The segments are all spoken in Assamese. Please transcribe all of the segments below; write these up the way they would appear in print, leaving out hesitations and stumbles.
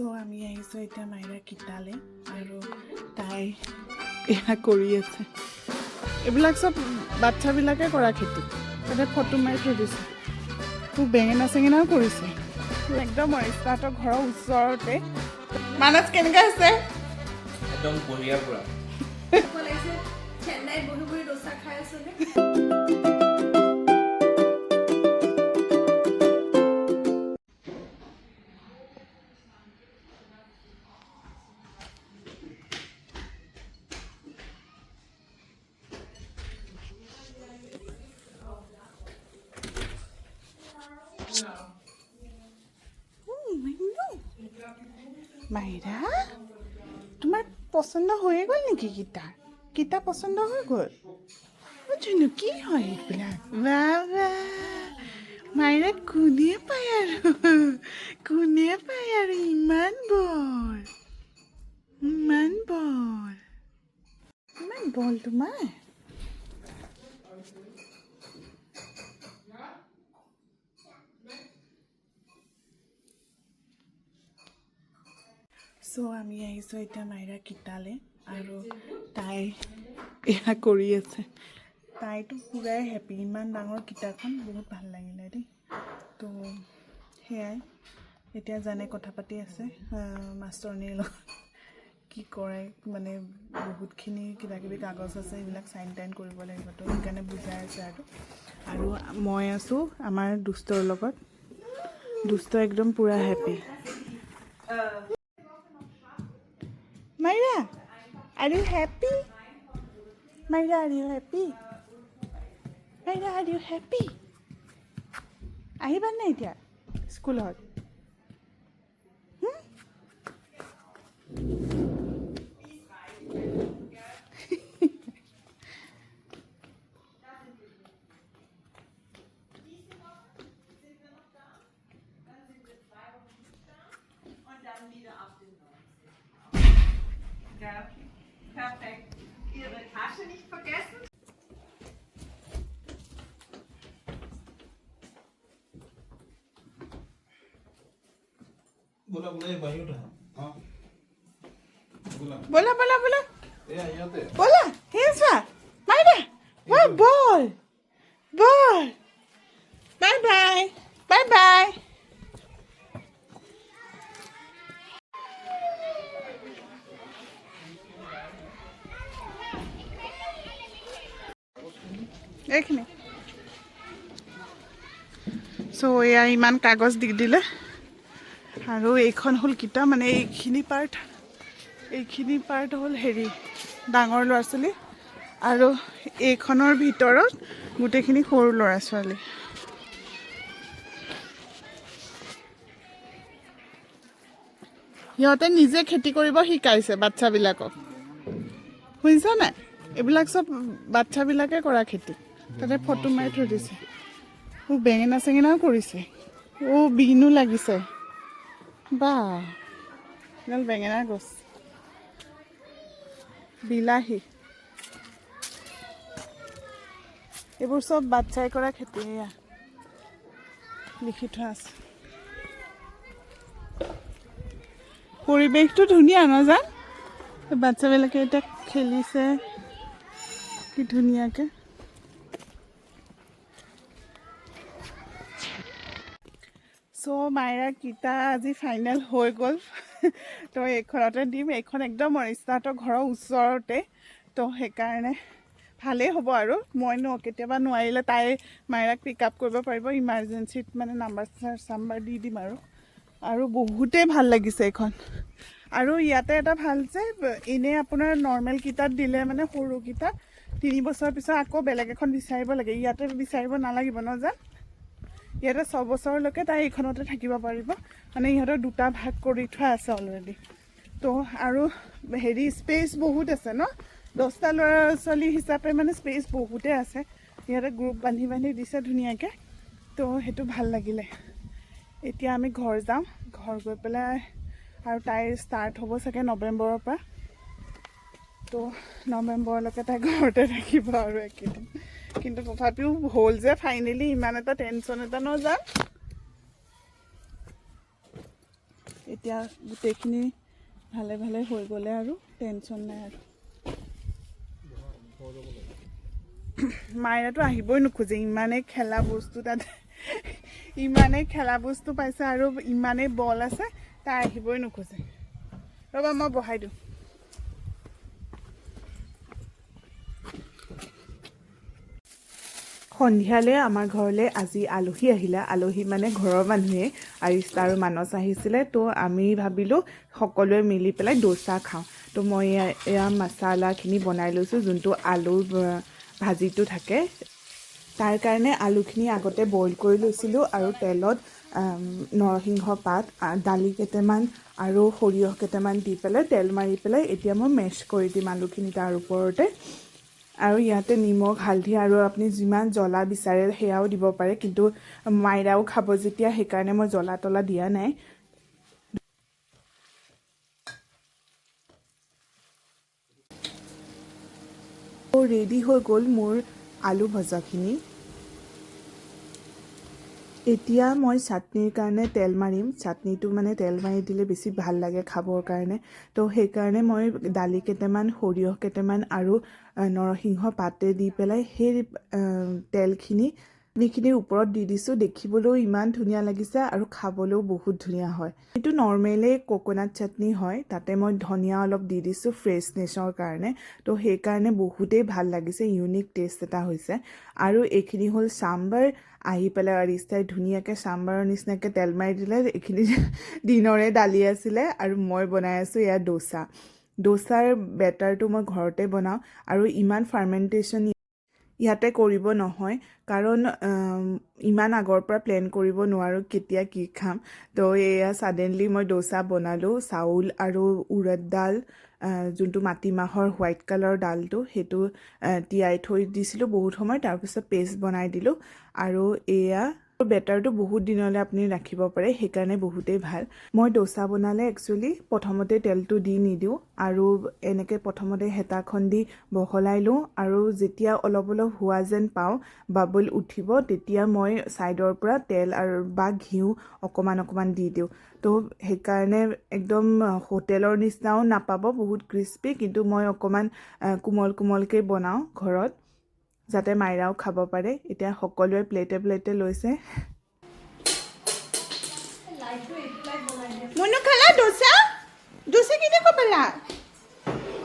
সো আমি আহিছোঁ এতিয়া মাইৰা কিতালে আৰু তাই এয়া কৰি আছে এইবিলাক চব বাচ্চাবিলাকে কৰা খেতি তাতে ফটো মাৰি থৈ দিছে খুব বেঙেনা চেঙেনাও কৰিছে একদম তাহাঁতৰ ঘৰৰ ওচৰতে মানস কেনেকুৱা আছে একদম বঢ়িয়া পুৰা চেন্নাইত বহি বহি ডোচা খাই আছো মাইৰা তোমাৰ পচন্দ হৈয়ে গ'ল নেকি গীতা পচন্দ হৈ গ'ল জানো কি হয় এইবিলাক বাবা মাইৰা কোনে পায় আৰু ইমান বল তোমাৰ সো আমি আহিছোঁ এতিয়া মাইৰা কিতালে আৰু তাই এয়া কৰি আছে তাইতো পুৰাই হেপী ইমান ডাঙৰ কিতাপখন বহুত ভাল লাগিলে দেই তো সেয়াই এতিয়া জানে কথা পাতি আছে মাষ্টৰনীৰ লগত কি কৰে মানে বহুতখিনি কিবাকিবি কাগজ আছে এইবিলাক চাইন টাইন কৰিব লাগিব তো সেইকাৰণে বুজাই আছে আৰু মই আছোঁ আমাৰ দুষ্টৰ লগত দুষ্ট একদম পুৰা happy Myra, are you happy? Myra, are you happy? Myra, are you happy? আহিবা নে এতিয়া স্কুলত Ja, perfekt. Ihre Tasche nicht vergessen. बोला बोला भाई उठा हाँ बोला ए यहाँ पे बोला here's what Myra wow ball bye এইখিনি সো এয়া ইমান কাগজ দি দিলে আৰু এইখন হ'ল কিতাপ মানে এইখিনি পাৰ্ট হ'ল হেৰি ডাঙৰ ল'ৰা ছোৱালী আৰু এইখনৰ ভিতৰত গোটেইখিনি সৰু ল'ৰা ছোৱালী সিহঁতে নিজে খেতি কৰিব শিকাইছে বাচ্চাবিলাকক শুনিছা নাই এইবিলাক চব বাচ্চাবিলাকে কৰা খেতি তাতে ফটো মাৰি থৈ দিছে বেঙেনা চেঙেনাও কৰিছে বিনো লাগিছে বা এডাল বেঙেনা গছ বিলাহী এইবোৰ চব বাচ্চাই কৰা খেতি এয়া লিখি থোৱা আছে পৰিৱেশটো ধুনীয়া নজান বাচ্চাবিলাকে এতিয়া খেলিছে কি ধুনীয়াকৈ সো মাইৰা কিতা আজি ফাইনেল হৈ গ'ল তো এইখনতে দিম এইখন একদম তাহাঁতৰ ঘৰৰ ওচৰতে তো সেইকাৰণে ভালেই হ'ব আৰু মইনো কেতিয়াবা নোৱাৰিলে তাই মাইৰাক পিক আপ কৰিব পাৰিব ইমাৰ্জেঞ্চিত মানে নাম্বাৰ দি দিম আৰু বহুতেই ভাল লাগিছে এইখন আৰু ইয়াতে এটা ভাল যে এনেই আপোনাৰ নৰ্মেল কিতাপ দিলে মানে সৰু কিতাপ 3 বছৰ পিছত আকৌ বেলেগ এখন বিচাৰিব লাগে ইয়াতে বিচাৰিব নালাগিব নজান ইয়াতে 6 বছৰলৈকে তাই এইখনতে থাকিব পাৰিব মানে ইহঁতৰ দুটা ভাগ কৰি থোৱা আছে অলৰেডি তো আৰু হেৰি স্পেচ বহুত আছে ন 10টা ল'ৰা ছোৱালী হিচাপে মানে স্পেচ বহুতে আছে ইহঁতে গ্ৰুপ বান্ধি দিছে ধুনীয়াকৈ তো সেইটো ভাল লাগিলে এতিয়া আমি ঘৰ যাম ঘৰ গৈ পেলাই আৰু তাইৰ ষ্টাৰ্ট হ'ব চাগে নৱেম্বৰৰ পৰা তো নৱেম্বৰলৈকে তাই ঘৰতে থাকিব আৰু একেদিন কিন্তু তথাপিও হ'ল যে ফাইনেলি ইমান এটা টেনশ্যন এটা নযাম এতিয়া গোটেইখিনি ভালে ভালে হৈ গ'লে আৰু টেনশ্যন নাই আৰু মায়েৰাটো আহিবই নোখোজে ইমানেই খেলা বস্তু তাত ইমানেই খেলা বস্তু পাইছে আৰু ইমানেই বল আছে তাই আহিবই নোখোজে ৰ'বা মই বহাই দিওঁ সন্ধিয়ালৈ আমাৰ ঘৰলৈ আজি আলহী আহিলে আলহী মানে ঘৰৰ মানুহে আৰিষ্টা আৰু মানস আহিছিলে তো আমি ভাবিলোঁ সকলোৱে মিলি পেলাই ডোচা খাওঁ তো মই এয়া মছলাখিনি বনাই লৈছোঁ যোনটো আলুৰ ভাজিটো থাকে তাৰ কাৰণে আলুখিনি আগতে বইল কৰি লৈছিলোঁ আৰু তেলত নৰসিংহ পাত দালি কেইটামান আৰু সৰিয়হ কেইটামান দি পেলাই তেল মাৰি পেলাই এতিয়া মই মেছ কৰি দিম আলুখিনি তাৰ ওপৰতে আৰু ইয়াতে নিমখ হালধি আৰু আপুনি যিমান জ্বলা বিচাৰে সেয়াও দিব পাৰে কিন্তু মাইৰাও খাব যেতিয়া সেইকাৰণে মই জ্বলা তলা দিয়া নাই ৰেডি হৈ গ'ল মোৰ আলু ভজাখিনি এতিয়া মই চাটনিৰ কাৰণে তেল মাৰিম চাটনিটো মানে তেল মাৰি দিলে বেছি ভাল লাগে খাবৰ কাৰণে তো সেইকাৰণে মই দালি কেইটামান সৰিয়হ কেইটামান আৰু নৰসিংহ পাতে দি পেলাই সেই তেলখিনি এইখিনিৰ ওপৰত দি দিছোঁ দেখিবলৈও ইমান ধুনীয়া লাগিছে আৰু খাবলৈও বহুত ধুনীয়া হয় এইটো নৰ্মেলি কোকোনাট চাটনি হয় তাতে মই ধনিয়া অলপ দি দিছোঁ ফ্ৰেছনেছৰ কাৰণে তো সেইকাৰণে বহুতেই ভাল লাগিছে ইউনিক টেষ্ট এটা হৈছে আৰু এইখিনি হ'ল চাম্বাৰ আহি পেলাই আৰিষ্টাই ধুনীয়াকৈ চাম্বাৰৰ নিচিনাকৈ তেল মাৰি দিলে এইখিনি দিনৰে দালি আছিলে আৰু মই বনাই আছোঁ এয়া ডোচাৰ বেটাৰটো মই ঘৰতে বনাওঁ আৰু ইমান ফাৰ্মেণ্টেশ্যন ইয়াতে কৰিব নহয় কাৰণ ইমান আগৰ পৰা প্লেন কৰিব নোৱাৰোঁ কেতিয়া কি খাম তো এয়া ছাডেনলি মই ডোচা বনালোঁ চাউল আৰু উৰদ ডাল যোনটো মাটিমাহৰ হোৱাইট কালাৰৰ ডালটো সেইটো তিয়াই থৈ দিছিলোঁ বহুত সময় তাৰপিছত পেষ্ট বনাই দিলোঁ আৰু এয়া বেটাৰটো বহুত দিনলৈ আপুনি ৰাখিব পাৰে সেইকাৰণে বহুতেই ভাল মই ডোচা বনালে একচুৱেলি প্ৰথমতে তেলটো দি নিদিওঁ আৰু এনেকৈ প্ৰথমতে হেতাখন দি বহলাই লওঁ আৰু যেতিয়া অলপ অলপ হোৱা যেন পাওঁ বাবল উঠিব তেতিয়া মই ছাইডৰ পৰা তেল আৰু বা ঘিউ অকণমান দি দিওঁ তো সেইকাৰণে একদম হোটেলৰ নিচিনাও নাপাব বহুত ক্ৰিস্পি কিন্তু মই অকণমান কোমলকৈ বনাওঁ ঘৰত যাতে মাইৰাও খাব পাৰে এতিয়া সকলোৱে প্লেটে প্লেটে লৈছে মনু খালা ডোচা ডোচা কেনেকুৱা পালা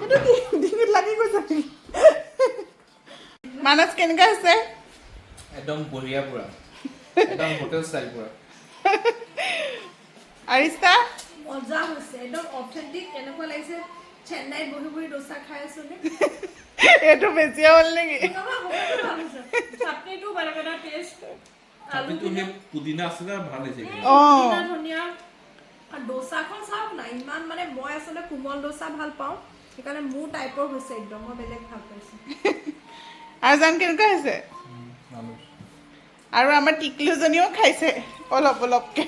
এইটো ডিঙিত লাগি গৈছে মানস কেনেকুৱা আছে একদম বঢ়িয়া পুৰা একদম হোটেল ষ্টাইল পুৰা আৰিষ্টা মজা হৈছে একদম অথেন্টিক কেনেকুৱা লাগিছে চেন্নাইত বহি বহি ডোচা খাই আছো নে এইটো বেছি হ'ল নেকি চাটনিটো বেলেগ এটা টেষ্ট চাটনিটো সেই পুদিনা আছিলে ভাল হৈছে ধুনীয়া আৰু ডোচাখন চাওক না ইমান মানে মই আচলতে কোমল ডোচা ভাল পাওঁ সেইকাৰণে মোৰ টাইপৰ হৈছে একদম মই বেলেগ ভাল পাইছোঁ আৰু জান কেনেকুৱা হৈছে আৰু আমাৰ টিকলুজনীও খাইছে অলপকৈ